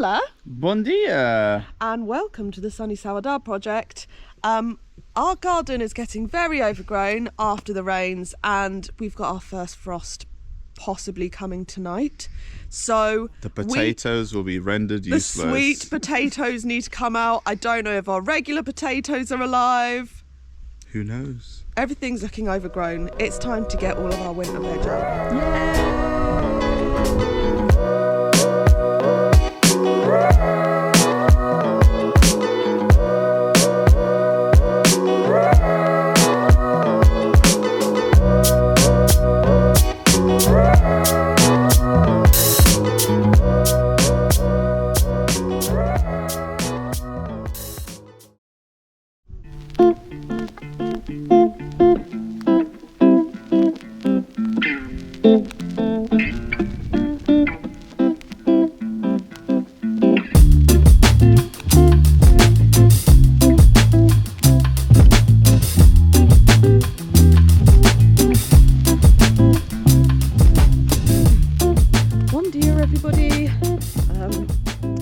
Hola! Bon dia! And welcome to the Sunny Sourdough Project. Our garden is getting very overgrown after the rains, and we've got our first frost possibly coming tonight. So the potatoes will be rendered useless. The sweet potatoes need to come out. I don't know if our regular potatoes are alive. Who knows? Everything's looking overgrown. It's time to get all of our winter veg out. Yay!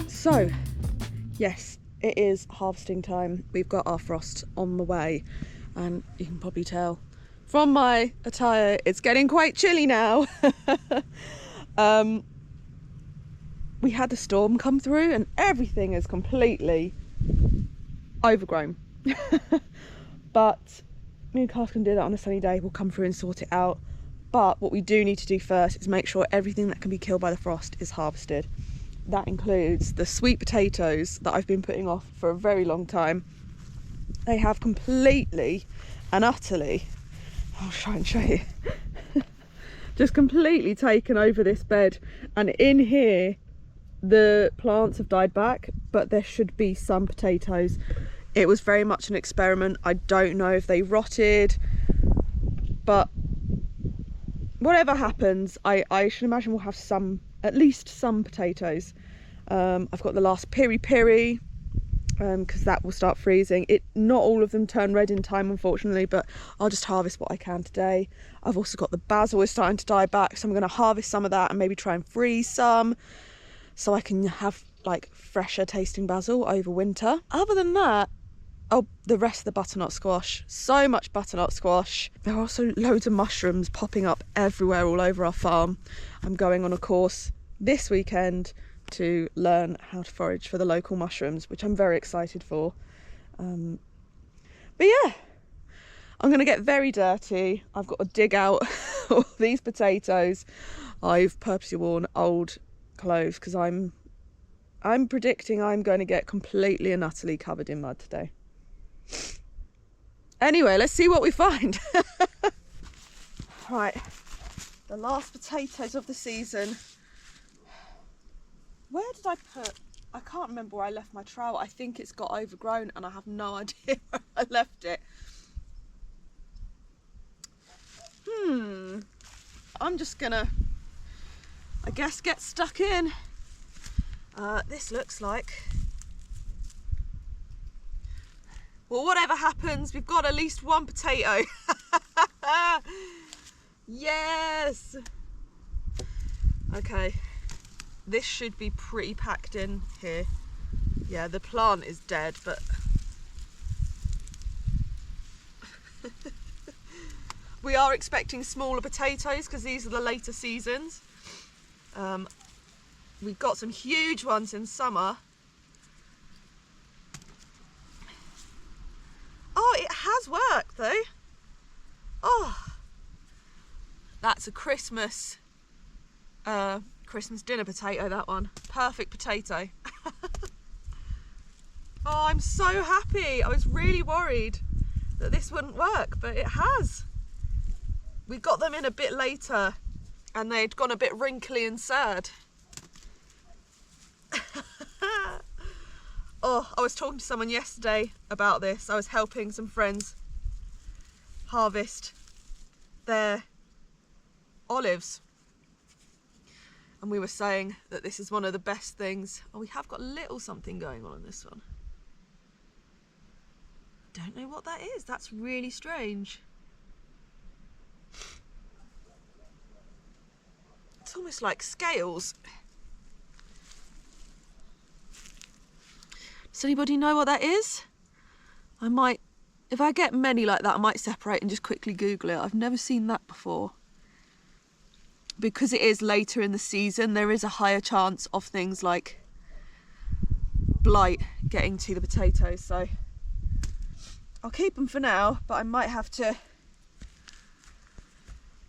So, yes, it is harvesting time. We've got our frost on the way, and you can probably tell from my attire it's getting quite chilly now. We had a storm come through and everything is completely overgrown. But me and Cass can do that on a sunny day. We'll come through and sort it out. But what we do need to do first is make sure everything that can be killed by the frost is harvested. That includes the sweet potatoes that I've been putting off for a very long time. They have completely and utterly, I'll try and show you, just completely taken over this bed. And in here, the plants have died back, but there should be some potatoes. It was very much an experiment. I don't know if they rotted, but whatever happens, I should imagine we'll have some, at least some potatoes. I've got the last piri because that will start freezing. Not all of them turn red in time, unfortunately, but I'll just harvest what I can today. I've also got the basil is starting to die back, so I'm going to harvest some of that and maybe try and freeze some so I can have like fresher tasting basil over winter. Other than that, oh, the rest of the butternut squash. So much butternut squash. There are also loads of mushrooms popping up everywhere all over our farm. I'm going on a course this weekend to learn how to forage for the local mushrooms, which I'm very excited for. But yeah, I'm going to get very dirty. I've got to dig out all these potatoes. I've purposely worn old clothes because I'm predicting I'm going to get completely and utterly covered in mud today. Anyway, let's see what we find. Right, the last potatoes of the season. Where did I put? I can't remember where I left my trowel. I think it's got overgrown and I have no idea where I left it. I'm just gonna, I guess, get stuck in. This looks like, well, whatever happens, we've got at least one potato. Yes. Okay. This should be pretty packed in here. Yeah, the plant is dead, but we are expecting smaller potatoes because these are the later seasons. We've got some huge ones in summer. Oh, it has worked though. Oh, that's a Christmas dinner potato, that one. Perfect potato. Oh, I'm so happy. I was really worried that this wouldn't work, but it has. We got them in a bit later and they'd gone a bit wrinkly and sad. Oh, I was talking to someone yesterday about this. I was helping some friends harvest their olives. And we were saying that this is one of the best things. Oh, we have got a little something going on in this one. Don't know what that is. That's really strange. It's almost like scales. Does anybody know what that is? I might, if I get many like that, I might separate and just quickly Google it. I've never seen that before. Because it is later in the season, there is a higher chance of things like blight getting to the potatoes. So I'll keep them for now, but I might have to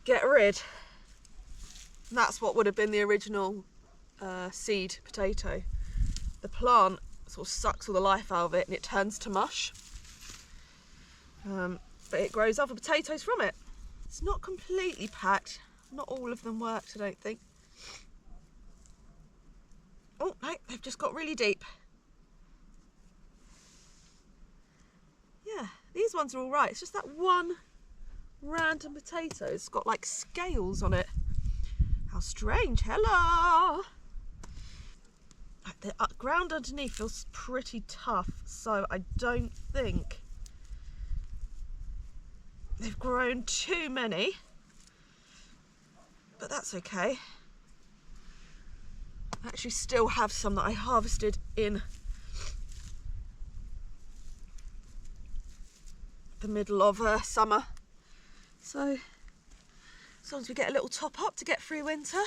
get rid. And that's what would have been the original seed potato. The plant sort of sucks all the life out of it and it turns to mush. But it grows other potatoes from it. It's not completely packed. Not all of them worked, I don't think. Oh no, they've just got really deep. Yeah, these ones are all right. It's just that one random potato. It's got like scales on it. How strange. Hello. The ground underneath feels pretty tough, so I don't think they've grown too many, but that's okay. I actually still have some that I harvested in the middle of summer, so as long as we get a little top up to get through winter.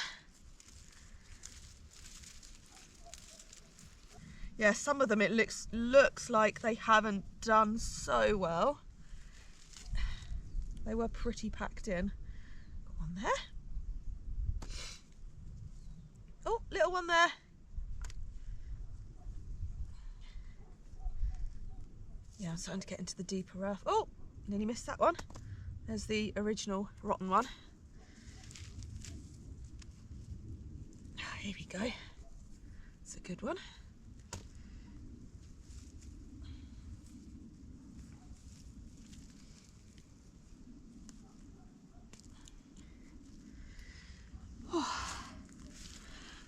Yeah, some of them it looks like they haven't done so well. They were pretty packed in. Got one there. Oh, little one there. Yeah, I'm starting to get into the deeper earth. Oh, nearly missed that one. There's the original rotten one. Here we go. It's a good one.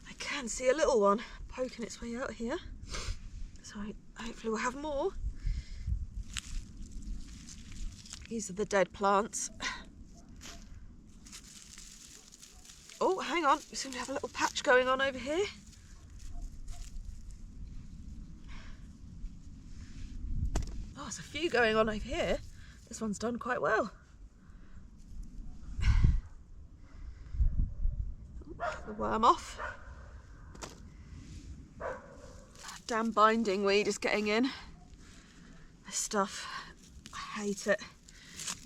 I can see a little one poking its way out here, so hopefully we'll have more. These are the dead plants. Oh, hang on, we seem to have a little patch going on over here. Oh, there's a few going on over here. This one's done quite well. The worm off. Damn binding weed is getting in. This stuff, I hate it.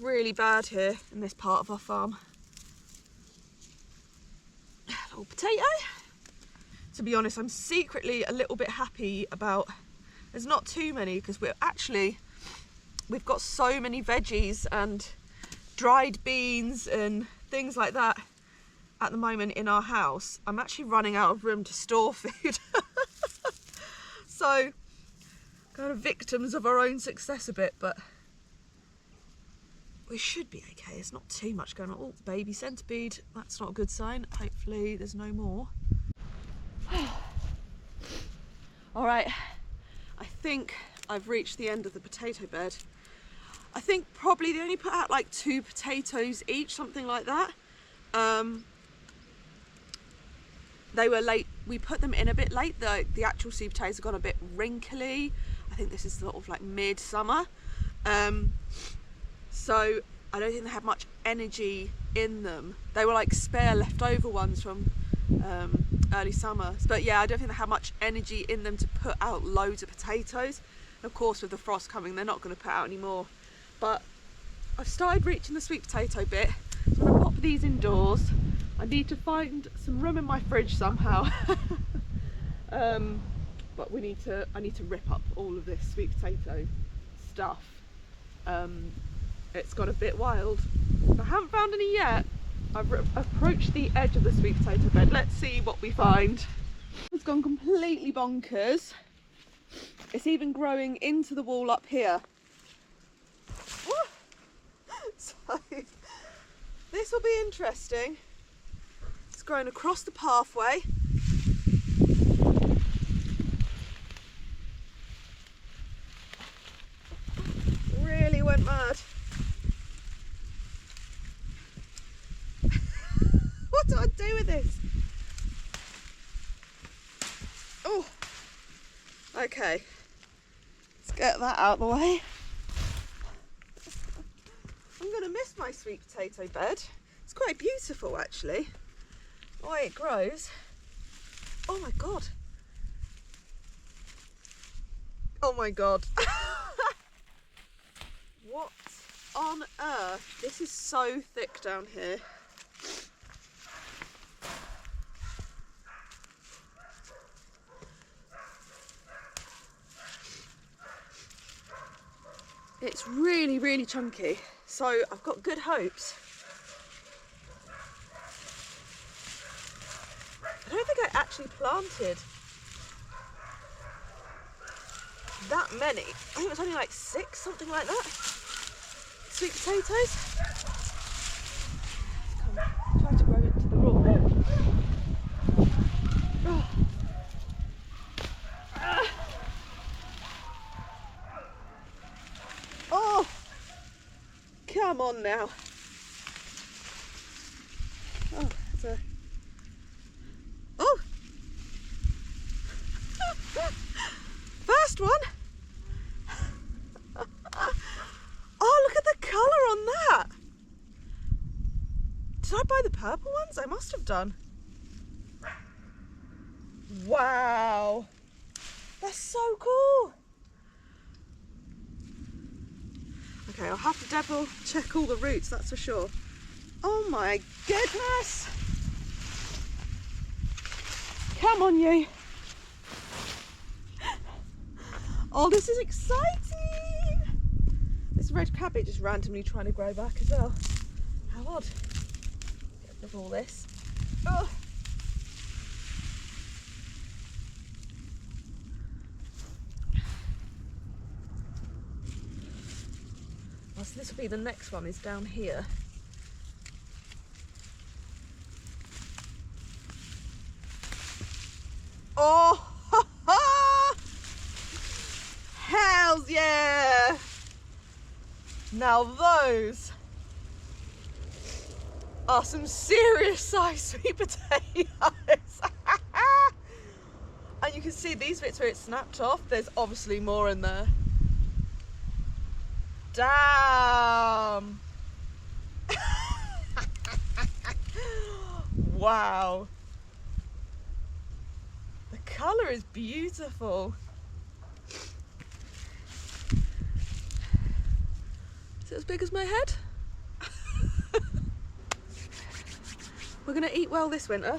Really bad here in this part of our farm. Little potato. To be honest, I'm secretly a little bit happy about, there's not too many because we've got so many veggies and dried beans and things like that at the moment in our house. I'm actually running out of room to store food. So, kind of victims of our own success a bit, but we should be okay. There's not too much going on. Oh, baby centipede. That's not a good sign. Hopefully there's no more. All right, I think I've reached the end of the potato bed. I think probably they only put out like 2 potatoes each, something like that. They were late. We put them in a bit late. The actual sweet potatoes have gone a bit wrinkly. I think this is sort of like mid-summer. So I don't think they had much energy in them. They were like spare leftover ones from early summer. But yeah, I don't think they had much energy in them to put out loads of potatoes. And of course, with the frost coming, they're not going to put out any more. But I've started reaching the sweet potato bit. So I'm going to pop these indoors. I need to find some room in my fridge somehow. But I need to rip up all of this sweet potato stuff. It's got a bit wild. I haven't found any yet. I've approached the edge of the sweet potato bed. Let's see what we find. It's gone completely bonkers. It's even growing into the wall up here. So this will be interesting. It's growing across the pathway. Really went mad. What do I do with this? Oh, okay. Get that out of the way. I'm going to miss my sweet potato bed. It's quite beautiful actually, the way it grows. Oh my god. Oh my god. What on earth? This is so thick down here. It's really, really chunky. So I've got good hopes. I don't think I actually planted that many. I think it was only like 6, something like that. Sweet potatoes. Come, try to grow into the raw bed. Oh. Oh, come on now. Oh, it's a... Oh! First one. Oh, look at the colour on that. Did I buy the purple ones? I must have done. Wow. That's so cool. Okay, I'll have to double check all the roots, that's for sure. Oh my goodness! Come on, you! Oh, this is exciting! This red cabbage is randomly trying to grow back as well. How odd. Get rid of all this. Oh. So this will be the next one, is down here. Oh, ha, ha. Hells yeah! Now those are some serious size sweet potatoes. And you can see these bits where it snapped off, there's obviously more in there. Damn! Wow! The colour is beautiful. Is it as big as my head? We're going to eat well this winter.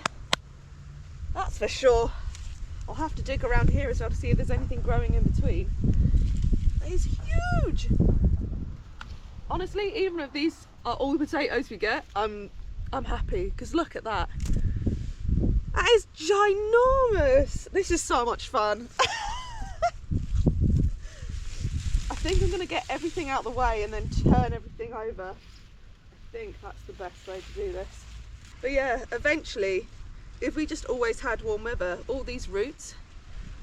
That's for sure. I'll have to dig around here as well to see if there's anything growing in between. That is huge! Honestly, even if these are all the potatoes we get, I'm happy, because look at that. That is ginormous. This is so much fun. I think I'm going to get everything out of the way and then turn everything over. I think that's the best way to do this. But yeah, eventually, if we just always had warm weather, all these roots,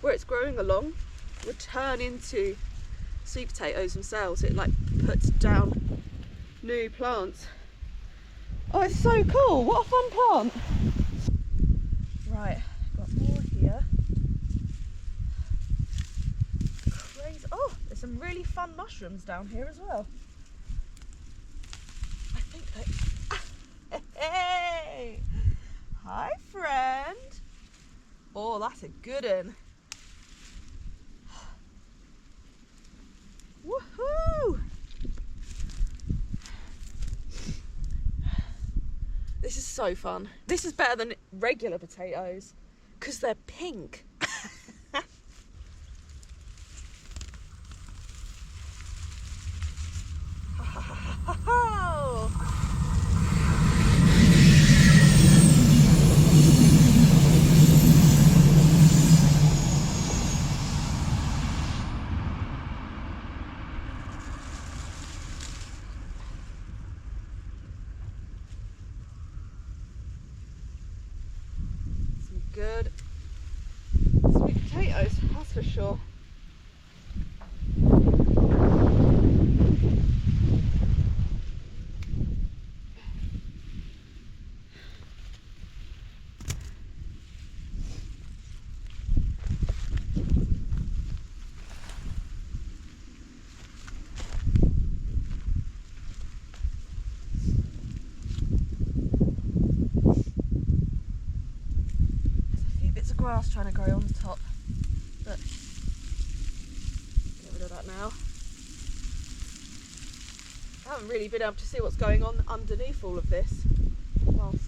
where it's growing along, would turn into sweet potatoes themselves. It like puts down new plants. Oh, it's so cool. What a fun plant. Right, got more here. Crazy. Oh, there's some really fun mushrooms down here as well. I think they... Hey! Hi, friend. Oh, that's a good one. Woohoo! This is so fun. This is better than regular potatoes because they're pink. Good sweet potatoes, that's for sure. grass trying to grow on the top. But get rid of that now. I haven't really been able to see what's going on underneath all of this whilst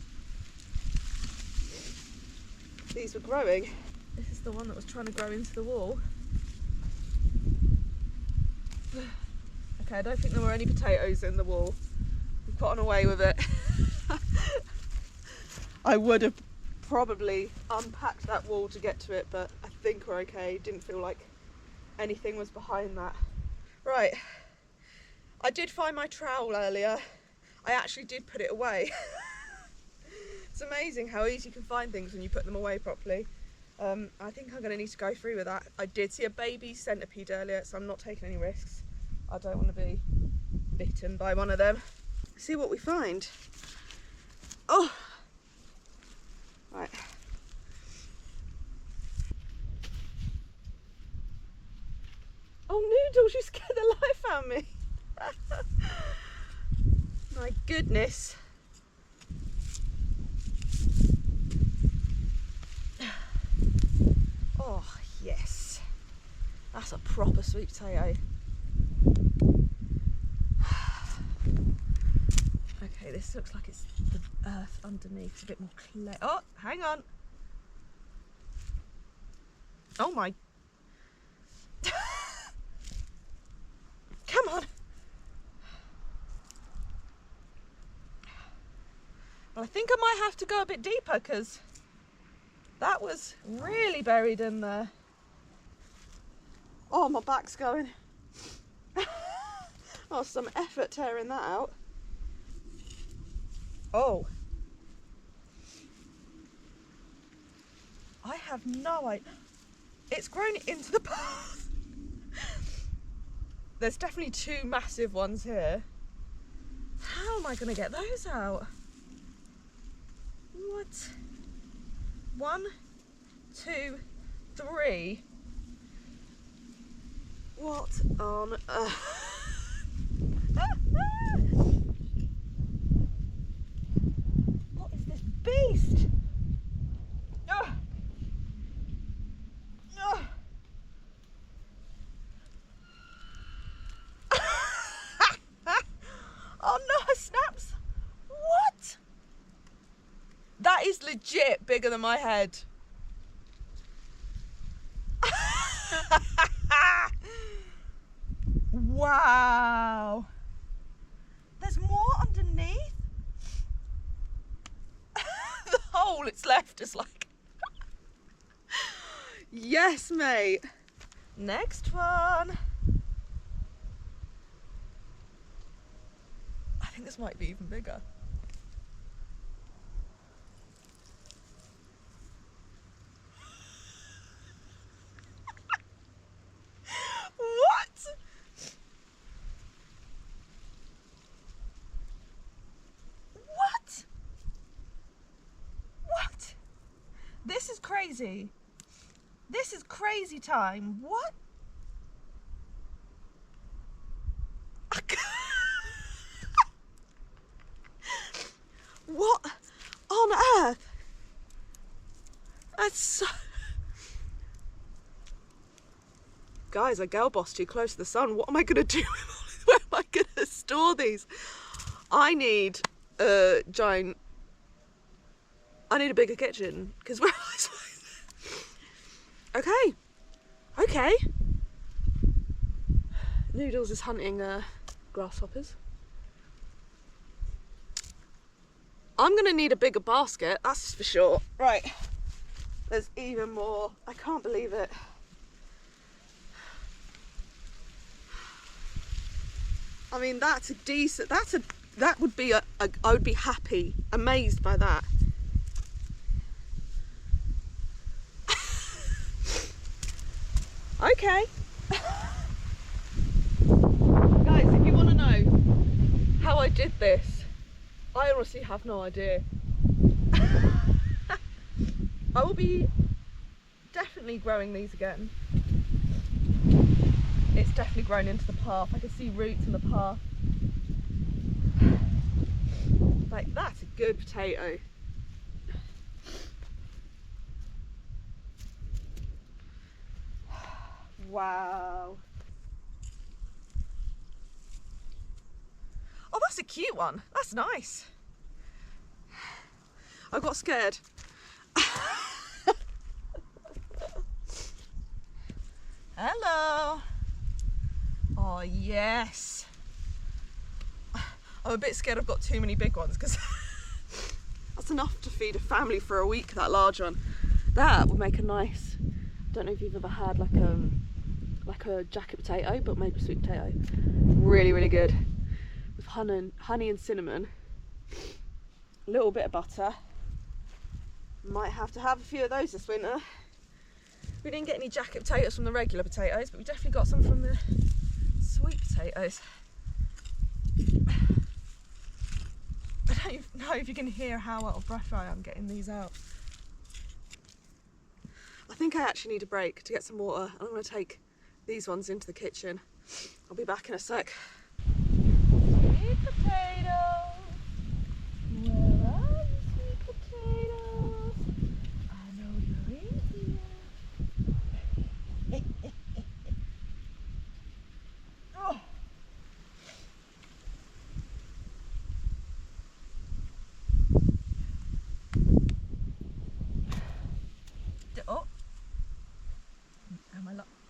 these were growing. This is the one that was trying to grow into the wall. Okay, I don't think there were any potatoes in the wall. We've gotten away with it. I would have probably unpacked that wall to get to it, but I think we're okay. Didn't feel like anything was behind that. Right, I did find my trowel earlier. I actually did put it away. It's amazing how easy you can find things when you put them away properly. I think I'm going to need to go through with that. I did see a baby centipede earlier, so I'm not taking any risks. I don't want to be bitten by one of them. See what we find. Oh! Right. Oh, Noodles, you scared the life out of me. My goodness. Oh, yes. That's a proper sweet potato. Okay, this looks like it's the earth underneath, a bit more clay. Oh, hang on. Oh my. Come on. Well, I think I might have to go a bit deeper because that was really buried in there. Oh, my back's going. Oh, some effort tearing that out. Oh. I have no idea. It's grown into the path. There's definitely two massive ones here. How am I going to get those out? What? 1, 2, 3. What on earth? What is this beast? Ugh. Ugh. Oh no, it snaps. What? That is legit bigger than my head. Wow. There's more underneath. The hole it's left is like... Yes, mate. Next one. I think this might be even bigger. What? What? What? This is crazy. This is crazy time. What? What on earth? That's so... Guys, I girl boss too close to the sun. What am I going to do with all this? Where am I going to store these? I need a giant... I need a bigger kitchen. Because where am I supposed to... Okay. Okay. Noodles is hunting grasshoppers. I'm going to need a bigger basket, that's for sure. Right. There's even more. I can't believe it. I mean, that's a decent, that would be I would be happy, amazed by that. Okay. Guys, if you want to know how I did this, I honestly have no idea. I will be definitely growing these again. It's definitely grown into the path. I can see roots in the path. Like, that's a good potato. Wow. Oh, that's a cute one. That's nice. I got scared. Hello. Oh, yes. I'm a bit scared I've got too many big ones because that's enough to feed a family for a week, that large one. That would make a nice, I don't know if you've ever had like a jacket potato, but made with sweet potato. Really, really good. With honey and cinnamon. A little bit of butter. Might have to have a few of those this winter. We didn't get any jacket potatoes from the regular potatoes, but we definitely got some from the sweet potatoes. I don't even know if you can hear how out of breath I am getting these out. I think I actually need a break to get some water. I'm going to take these ones into the kitchen. I'll be back in a sec. Sweet potatoes, where are you, sweet potatoes? I know you're in here. Oh. Oh.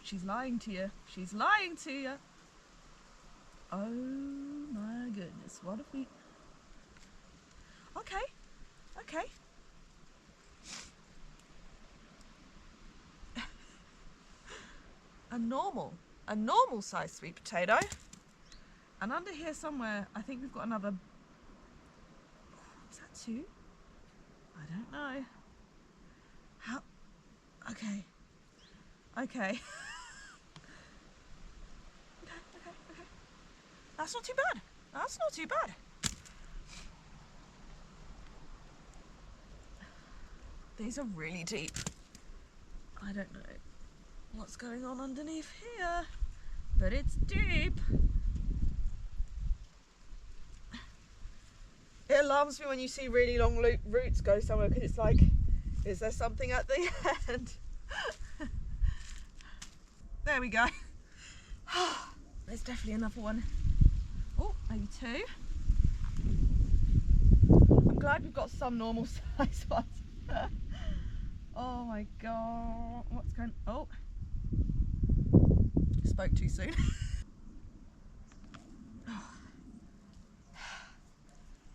She's lying to you. She's lying to you. Oh my goodness, what if we... Okay, okay. A normal sized sweet potato. And under here somewhere, I think we've got another... Is that two? I don't know. How... Okay. Okay. Okay. That's not too bad. That's not too bad. These are really deep. I don't know what's going on underneath here, but it's deep. It alarms me when you see really long roots go somewhere, because it's like, is there something at the end? There we go. There's definitely another one. Oh, maybe two. I'm glad we've got some normal size ones. Oh my god, what's going on? Oh, spoke too soon.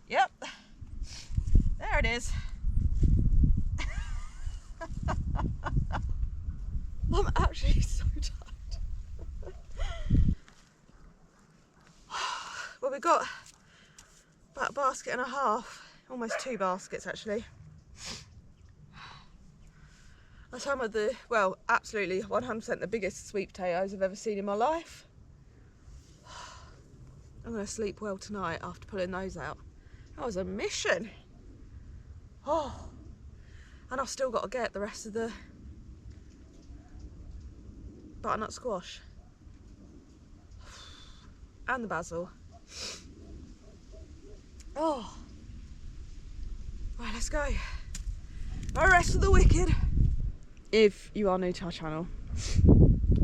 Yep, there it is. I'm actually so tired. Well, we got about a basket and a half, almost 2 baskets actually. That's some of the, well, absolutely 100% the biggest sweet potatoes I've ever seen in my life. I'm going to sleep well tonight after pulling those out. That was a mission. Oh, and I've still got to get the rest of the butternut squash and the basil. Oh, right, let's go. No rest for the wicked. If you are new to our channel,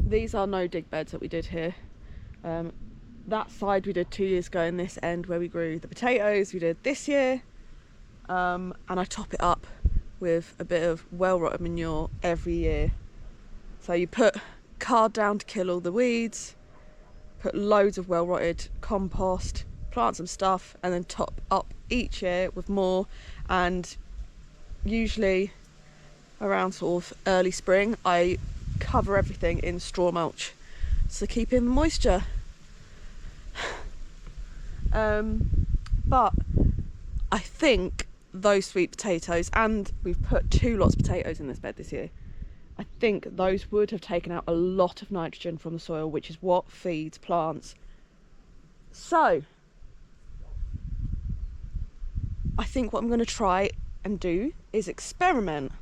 these are no dig beds that we did here. That side we did 2 years ago, and this end where we grew the potatoes we did this year. And I top it up with a bit of well-rotted manure every year. So you put card down to kill all the weeds, put loads of well-rotted compost, plant some stuff, and then top up each year with more. And usually around sort of early spring, I cover everything in straw mulch to keep in the moisture. But I think those sweet potatoes, and we've put 2 lots of potatoes in this bed this year, I think those would have taken out a lot of nitrogen from the soil, which is what feeds plants. So I think what I'm going to try and do is experiment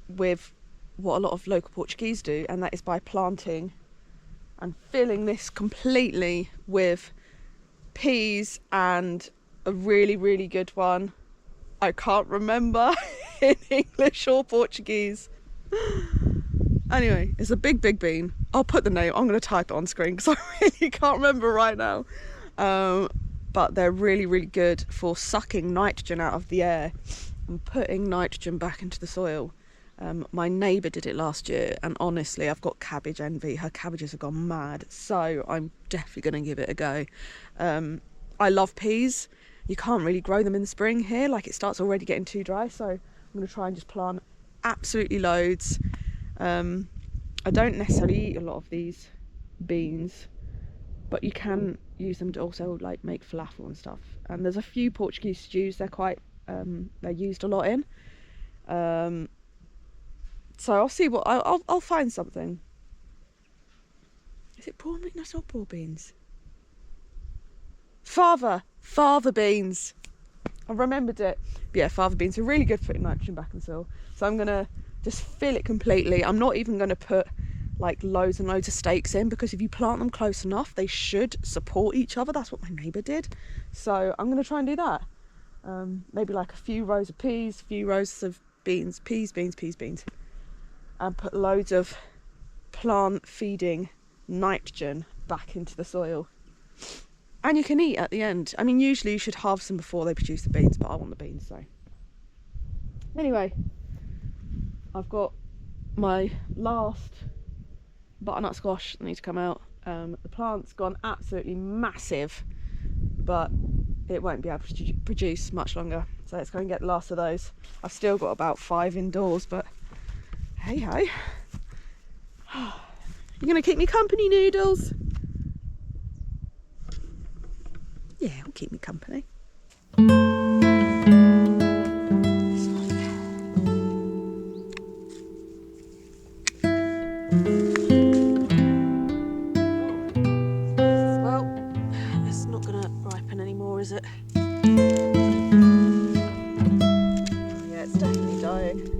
with what a lot of local Portuguese do, and that is by planting and filling this completely with peas and a really, really good one. I can't remember in English or Portuguese. Anyway, it's a big bean. I'll put the name, I'm going to type it on screen because I really can't remember right now. But they're really, really good for sucking nitrogen out of the air and putting nitrogen back into the soil. My neighbour did it last year, and honestly, I've got cabbage envy. Her cabbages have gone mad, so I'm definitely going to give it a go. I love peas. You can't really grow them in the spring here, like it starts already getting too dry, so I'm going to try and just plant absolutely loads. I don't necessarily eat a lot of these beans, but you can use them to also like make falafel and stuff. And there's a few Portuguese stews they're quite they're used a lot in. So I'll see what I'll find something. Is it poor beans? That's not poor beans. Fava beans. I remembered it. But yeah, fava beans are really good for putting nitrogen back in the soil. So I'm gonna just fill it completely. I'm not even gonna put like loads and loads of stakes in, because if you plant them close enough, they should support each other. That's what my neighbour did. So I'm gonna try and do that. Maybe like a few rows of peas, a few rows of beans, peas, and put loads of plant feeding nitrogen back into the soil. And you can eat at the end. I mean, usually you should harvest them before they produce the beans, but I want the beans, so. Anyway, I've got my last butternut squash that needs to come out. The plant's gone absolutely massive, but it won't be able to produce much longer. So let's go and get the last of those. I've still got about 5 indoors, but hey ho. You're gonna keep me company, Noodles? Yeah, it'll keep me company. Well, it's not gonna ripen anymore, is it? Yeah, it's definitely dying.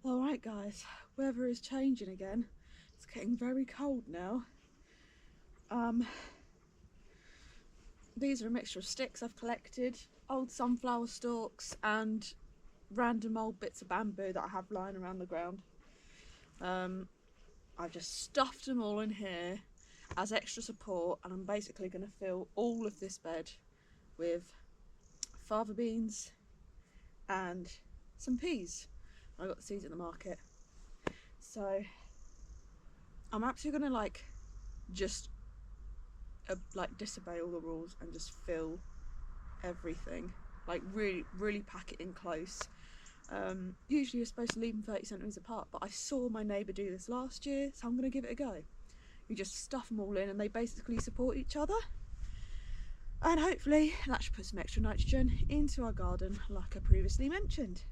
Alright guys, weather is changing again. It's getting very cold now. These are a mixture of sticks I've collected, old sunflower stalks and random old bits of bamboo that I have lying around the ground. I've just stuffed them all in here as extra support, and I'm basically going to fill all of this bed with fava beans and some peas. I got the seeds at the market. So I'm actually gonna like just like disobey all the rules and just fill everything, like really pack it in close. Usually you're supposed to leave them 30 centimetres apart, but I saw my neighbour do this last year, so I'm going to give it a go. You just stuff them all in and they basically support each other, and hopefully that should put some extra nitrogen into our garden like I previously mentioned.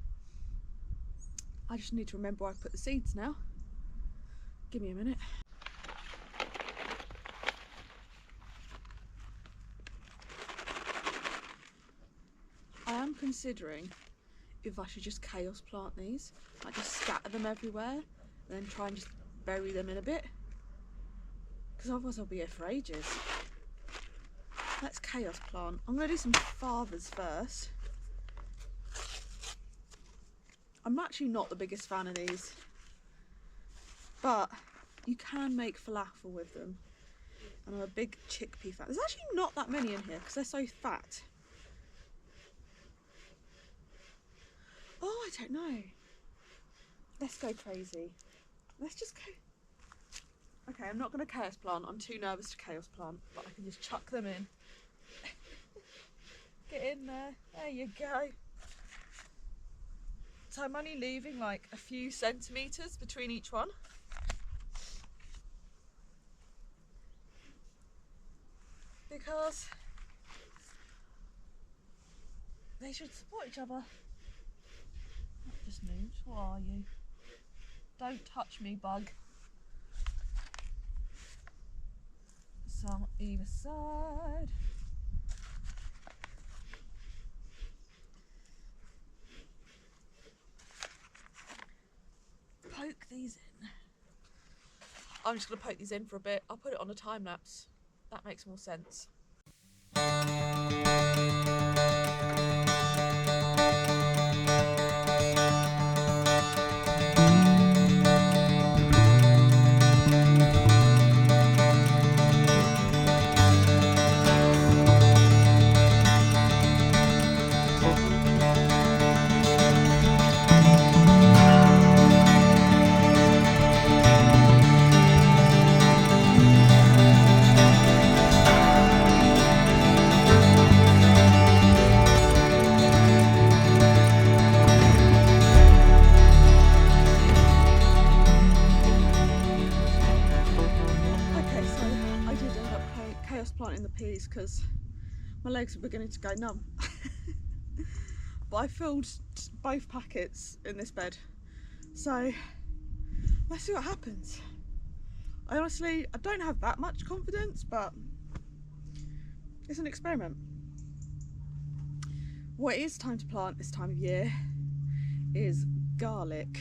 I just need to remember where I put the seeds now. Give me a minute. I am considering if I should just chaos plant these, like just scatter them everywhere and then try and just bury them in a bit, because otherwise I'll be here for ages. Let's chaos plant. I'm going to do some fathers first. I'm actually not the biggest fan of these, but you can make falafel with them, and I'm a big chickpea fan. There's actually not that many in here because they're so fat. Oh, I don't know. Let's go crazy. Let's just go. Okay, I'm not going to chaos plant. I'm too nervous to chaos plant, but I can just chuck them in. Get in there. There you go. So I'm only leaving like a few centimetres between each one. Because they should support each other. That just moved. What are you? Don't touch me, bug. Some either side. Poke these in. I'm just going to poke these in for a bit. I'll put it on a time lapse. That makes more sense. Planting the peas because my legs are beginning to go numb. But I filled both packets in this bed, so let's see what happens. I don't have that much confidence, but it's an experiment. What it is time to plant this time of year is garlic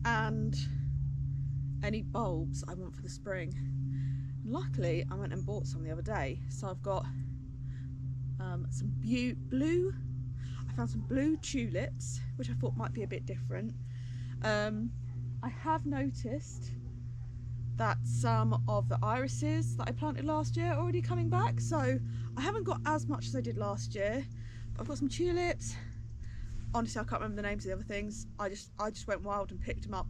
and any bulbs I want for the spring. Luckily, I went and bought some the other day, so I've got some blue. I found some blue tulips, which I thought might be a bit different. I have noticed that some of the irises that I planted last year are already coming back, so I haven't got as much as I did last year. But I've got some tulips. Honestly, I can't remember the names of the other things. I just went wild and picked them up.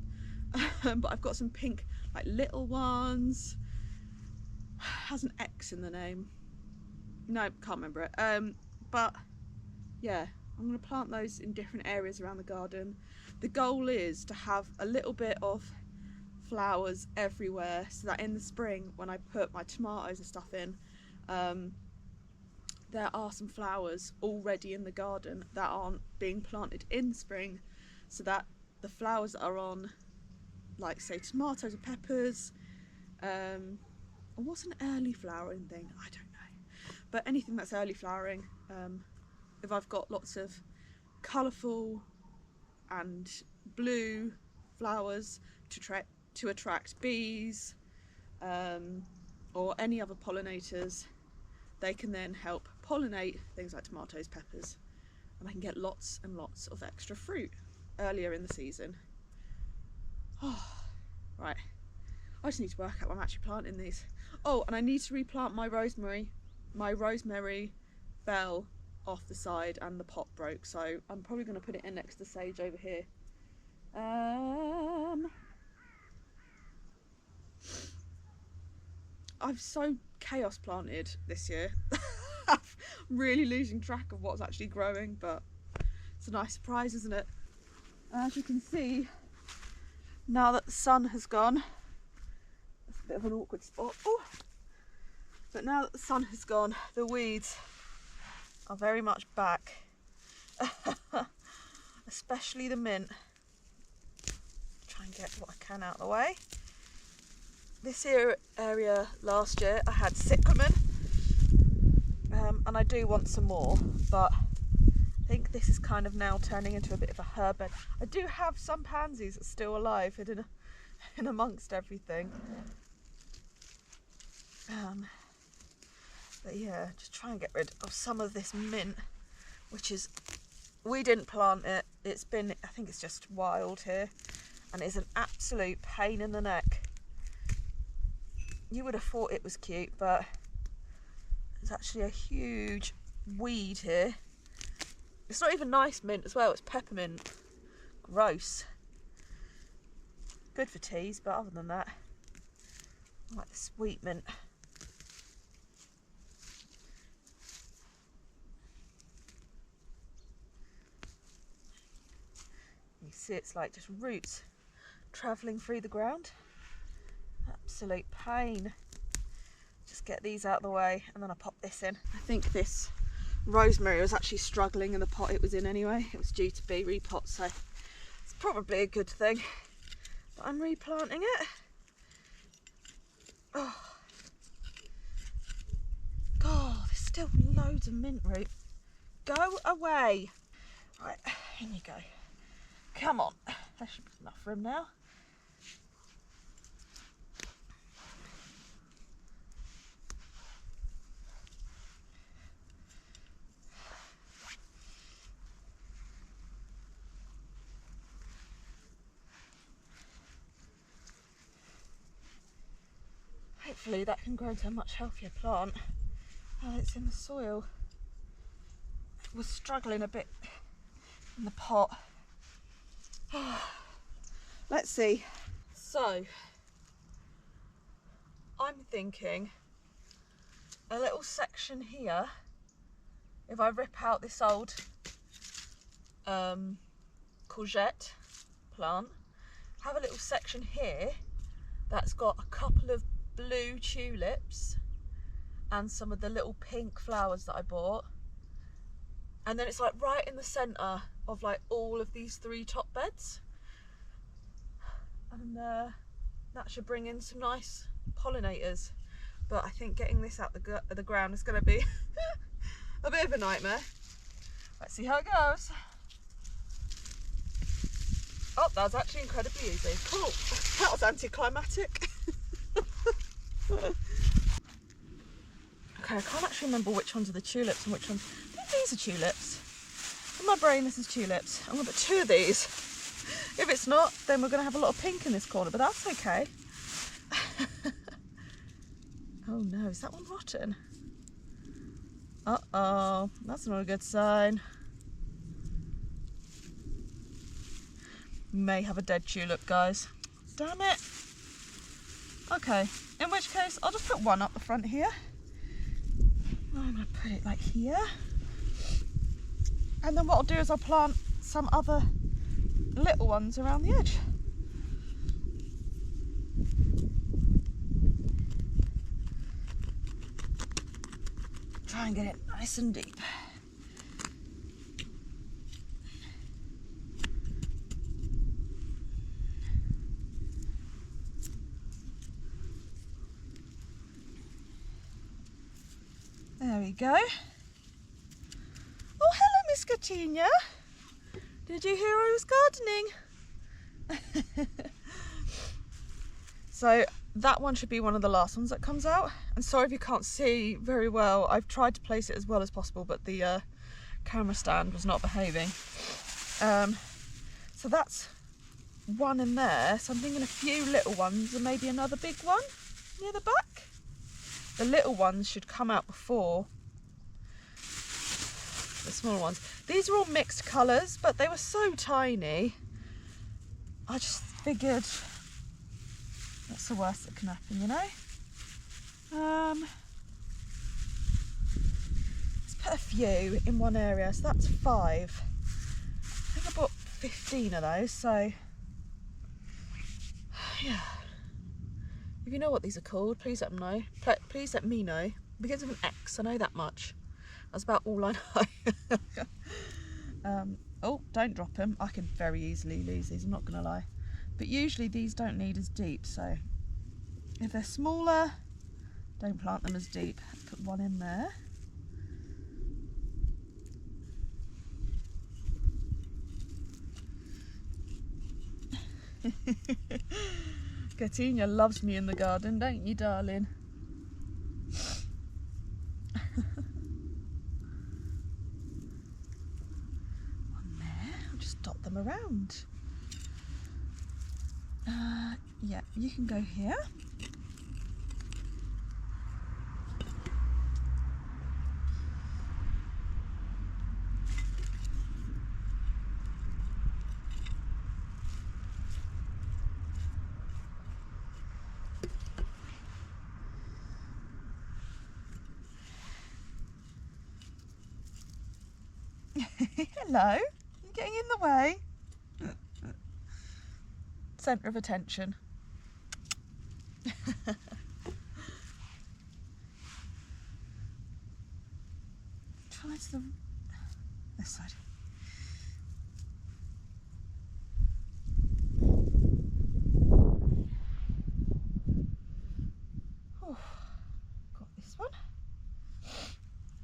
But I've got some pink, like little ones. Has an X in the name. No, can't remember it. But yeah, I'm going to plant those in different areas around the garden. The goal is to have a little bit of flowers everywhere, so that in the spring when I put my tomatoes and stuff in, there are some flowers already in the garden that aren't being planted in spring, so that the flowers that are on, like say tomatoes and peppers, what's an early flowering thing? I don't know. But anything that's early flowering, if I've got lots of colourful and blue flowers to attract bees or any other pollinators, they can then help pollinate things like tomatoes, peppers, and I can get lots and lots of extra fruit earlier in the season. Oh, right. I just need to work out when I'm actually planting these. Oh, and I need to replant my rosemary bell off the side, and the pot broke, so I'm probably going to put it in next to sage over here. I've so chaos planted this year. I'm really losing track of what's actually growing, but it's a nice surprise, isn't it? As you can see, now that the sun has gone, it's a bit of an awkward spot. Oh. But now that the sun has gone, the weeds are very much back. Especially the mint. Try and get what I can out of the way. This area last year I had cyclamen, and I do want some more, but I think this is kind of now turning into a bit of a herb bed. I do have some pansies that's still alive hidden in amongst everything. But yeah, just try and get rid of some of this mint, which is, we didn't plant it. It's been, I think it's just wild here, and it's an absolute pain in the neck. You would have thought it was cute, but there's actually a huge weed here. It's not even nice mint as well, it's peppermint. Gross. Good for teas, but other than that, I like the sweet mint. You see it's like just roots travelling through the ground. Absolute pain. Just get these out of the way and then I pop this in. I think this rosemary was actually struggling in the pot it was in anyway. It was due to be repot, so it's probably a good thing. But I'm replanting it. Oh, God, there's still loads of mint root. Go away. Right, in you go. Come on. There should be enough room now. Hopefully that can grow into a much healthier plant now it's in the soil. It was struggling a bit in the pot. Let's see. So, I'm thinking a little section here, if I rip out this old courgette plant, have a little section here that's got a couple of blue tulips and some of the little pink flowers that I bought, and then it's like right in the centre of like all of these 3 top beds, and that should bring in some nice pollinators. But I think getting this out the ground is going to be a bit of a nightmare. Let's see how it goes. Oh, that was actually incredibly easy. Cool. That was anticlimactic. Okay, I can't actually remember which ones are the tulips and which ones. I think these are tulips. In my brain, this is tulips. I'm going to put 2 of these. If it's not, then we're going to have a lot of pink in this corner, but that's okay. Oh no, is that one rotten? Uh-oh, that's not a good sign. May have a dead tulip, guys. Damn it. Okay, in which case I'll just put 1 up the front here. I'm going to put it like here. And then what I'll do is I'll plant some other little ones around the edge. Try and get it nice and deep. There we go. Oh, hello, Miss Katina. Did you hear I was gardening? So that one should be one of the last ones that comes out. And sorry if you can't see very well. I've tried to place it as well as possible, but the camera stand was not behaving. So that's 1 in there. So I'm thinking a few little ones and maybe another big one near the back. The little ones should come out before the smaller ones. These are all mixed colours, but they were so tiny. I just figured, what's the worst that can happen, you know? Let's put a few in one area, so that's 5. I think I bought 15 of those, so yeah. If you know what these are called, please let them know. Please let me know. It begins with an X, I know that much. That's about all I know. Oh, don't drop them. I could very easily lose these, I'm not gonna lie. But usually these don't need as deep, so if they're smaller, don't plant them as deep. Put one in there. Gatinia loves me in the garden, don't you, darling? One there. I'll just dot them around. Yeah, you can go here. Hello, you're getting in the way. Centre of attention. Try to this side. Oh, got this one.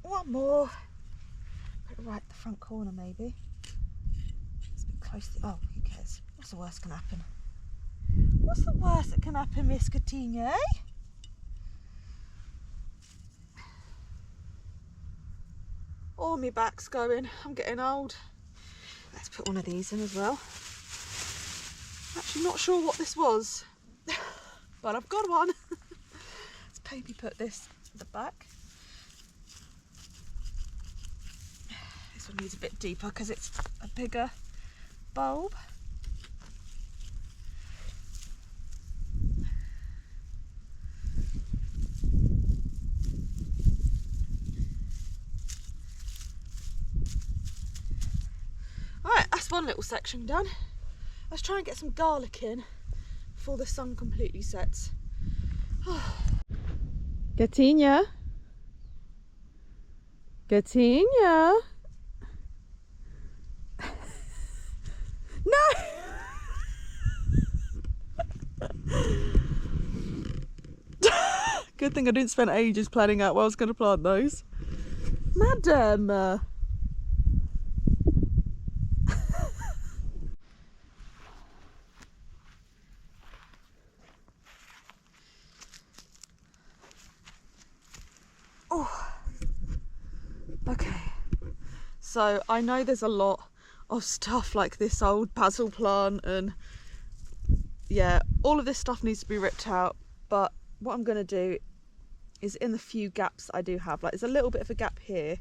One more. Put it right at the front corner, maybe. It's a bit close to. Oh, who cares? What's the worst can happen? What's the worst that can happen, Miss Gatinia, eh? Oh, my back's going. I'm getting old. Let's put one of these in as well. Actually not sure what this was, but I've got one. Let's maybe put this at the back. This one needs a bit deeper because it's a bigger bulb. Alright, that's one little section done. Let's try and get some garlic in before the sun completely sets. Gatinia? Gatinia? No! Good thing I didn't spend ages planning out where I was going to plant those. Madam! Oh, okay. So I know there's a lot of stuff like this old basil plant and yeah, all of this stuff needs to be ripped out, but what I'm going to do is in the few gaps that I do have, like there's a little bit of a gap here,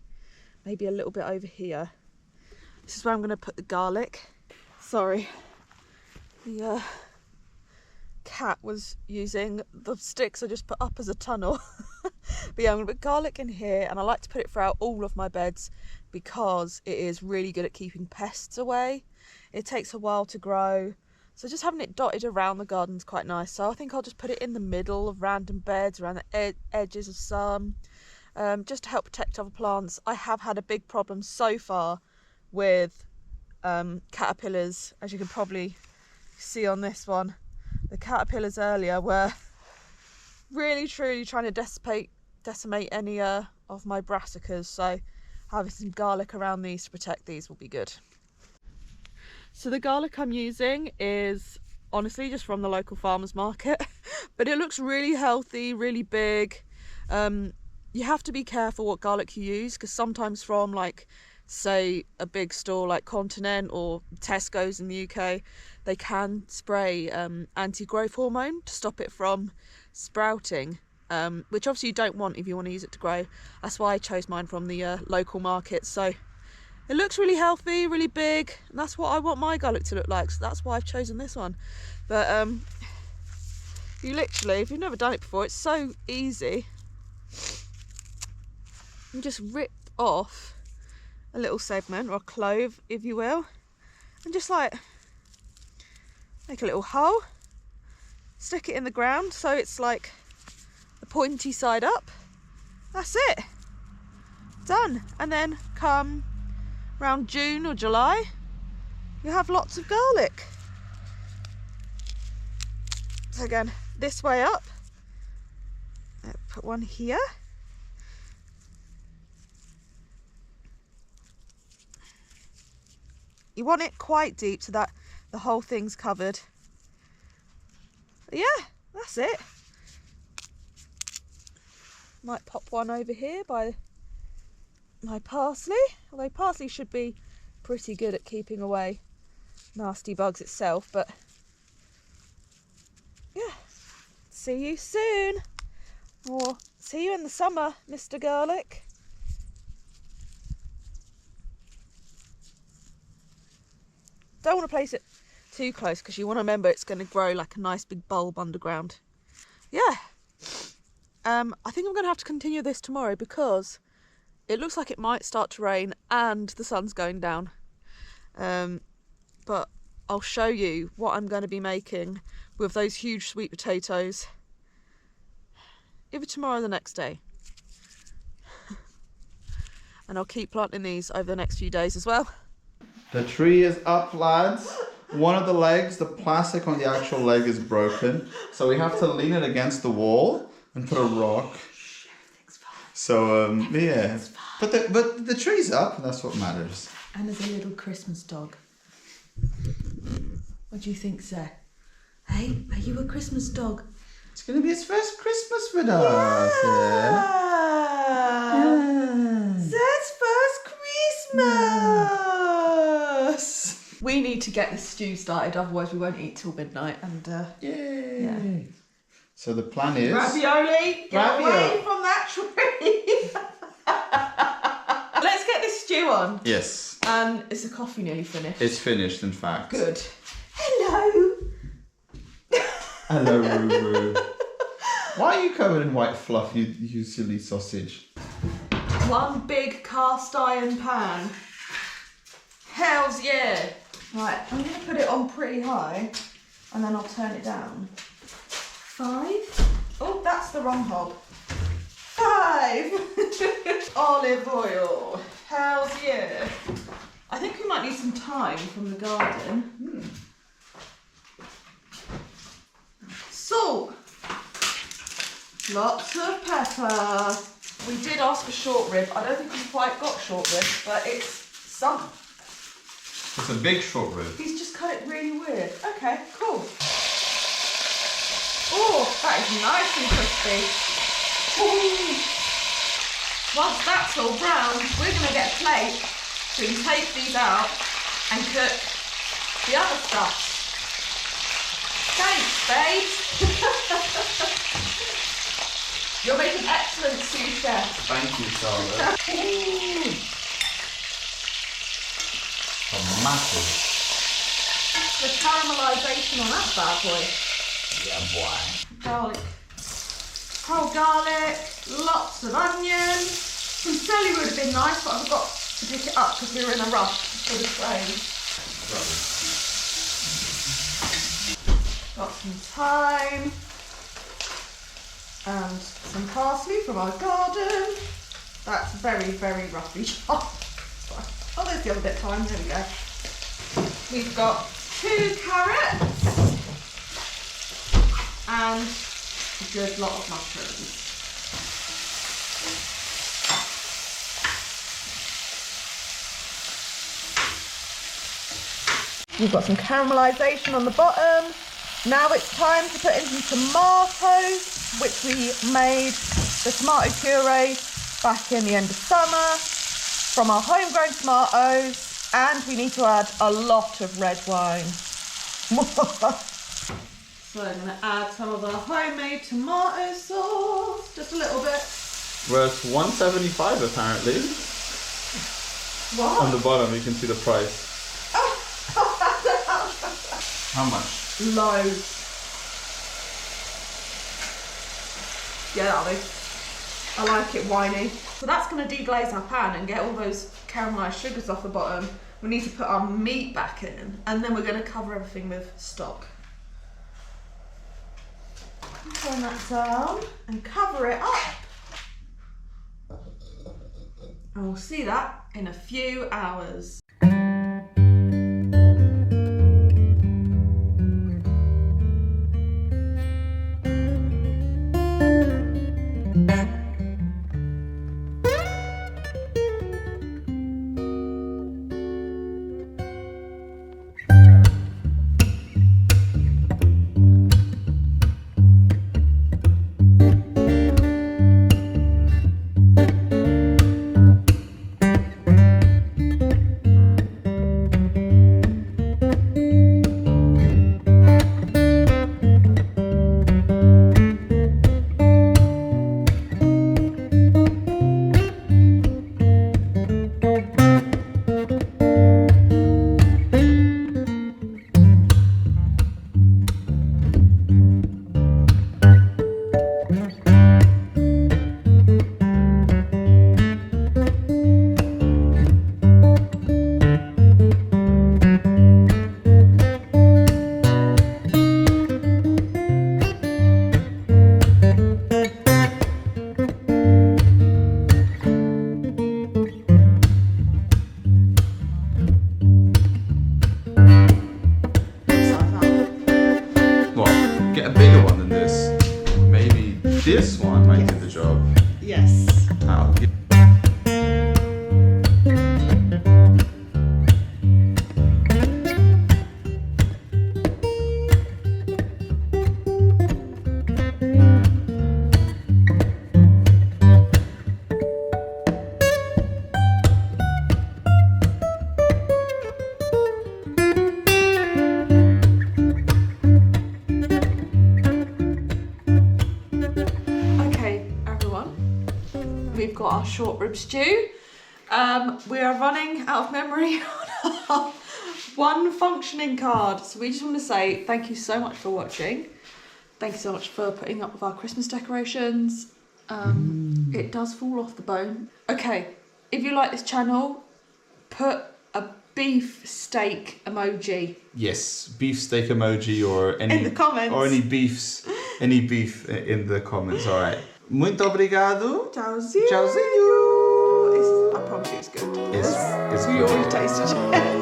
maybe a little bit over here. This is where I'm going to put the garlic. Sorry, the cat was using the sticks I just put up as a tunnel. But yeah, I'm going to put garlic in here, and I like to put it throughout all of my beds because it is really good at keeping pests away. It takes a while to grow, so just having it dotted around the garden is quite nice. So I think I'll just put it in the middle of random beds, around the edges of some, just to help protect other plants. I have had a big problem so far with caterpillars, as you can probably see on this one. The caterpillars earlier were really truly trying to decimate any of my brassicas, so having some garlic around these to protect these will be good. So the garlic I'm using is honestly just from the local farmers market, but it looks really healthy, really big. You have to be careful what garlic you use, because sometimes from like say a big store like Continent or Tesco's in the UK, they can spray anti-growth hormone to stop it from sprouting, which obviously you don't want if you want to use it to grow. That's why I chose mine from the local market. So it looks really healthy, really big, and that's what I want my garlic to look like, so that's why I've chosen this one. But you literally, if you've never done it before, it's so easy. You just rip off a little segment, or a clove, if you will, and just like make a little hole, stick it in the ground so it's like the pointy side up. That's it. Done. And then come around June or July, you have lots of garlic. So again, this way up. Put one here. You want it quite deep so that the whole thing's covered. But yeah, that's it. Might pop one over here by my parsley, although parsley should be pretty good at keeping away nasty bugs itself, but yeah. See you soon, or see you in the summer, Mr. Garlic. Don't want to place it too close because you want to remember it's going to grow like a nice big bulb underground. Yeah. I think I'm going to have to continue this tomorrow because it looks like it might start to rain and the sun's going down. But I'll show you what I'm going to be making with those huge sweet potatoes either tomorrow or the next day. And I'll keep planting these over the next few days as well. The tree is up, lads. One of the legs, the plastic on the actual leg is broken. So we have to lean it against the wall and put a rock. So, yeah. But the tree's up, and that's what matters. And there's a little Christmas dog. What do you think, sir? Hey, are you a Christmas dog? It's going to be his first Christmas with us. Yeah. Zed's first Christmas! We need to get this stew started, otherwise we won't eat till midnight. And Yay! Yeah. So the plan is... Ravioli! Get away from that tree! Let's get this stew on. Yes. And is the coffee nearly finished? It's finished, in fact. Good. Hello! Hello, Ruru. Why are you covered in white fluff, you silly sausage? One big cast iron pan. Hells yeah! Right, I'm going to put it on pretty high and then I'll turn it down. 5. Oh, that's the wrong hob. 5. Olive oil. Hells yeah! I think we might need some thyme from the garden. Salt. Lots of pepper. We did ask for short rib. I don't think we've quite got short rib, but it's some. It's a big short rib. He's just cut it really weird. Okay, cool. Oh, that is nice and crispy. Ooh. Once that's all brown, we're going to get a plate so we can take these out and cook the other stuff. Thanks, babes. You're making excellent sous chef. Thank you, Charlotte. Massive. The caramelisation on that bad boy. Yeah, boy. Garlic. Whole garlic, lots of onion. Some celery would have been nice, but I forgot to pick it up because we were in a rush for the train. Got some thyme and some parsley from our garden. That's very, very roughly chopped. Oh, there's the other bit of thyme. There we go. We've got 2 carrots and a good lot of mushrooms. You've got some caramelisation on the bottom. Now it's time to put in some tomatoes, which we made the tomato puree back in the end of summer from our homegrown tomatoes, and we need to add a lot of red wine. So I'm going to add some of our homemade tomato sauce, just a little bit. Worth $1.75 apparently. What? On the bottom you can see the price. How much? Loads. Get out of it. I like it winey. So that's going to deglaze our pan and get all those caramelised sugars off the bottom. We need to put our meat back in, and then we're going to cover everything with stock. Turn that down and cover it up. And we'll see that in a few hours. This one might do the job. Yes. We've got our short rib stew. We are running out of memory on our one functioning card. So we just want to say thank you so much for watching. Thank you so much for putting up with our Christmas decorations. It does fall off the bone. Okay, if you like this channel, put a beef steak emoji. Yes, beef steak emoji or any in the comments. Or any beef in the comments. All right. Muito obrigado. Tchauzinho. Tchauzinho. I promise you it's good. It's we good. already tasted it.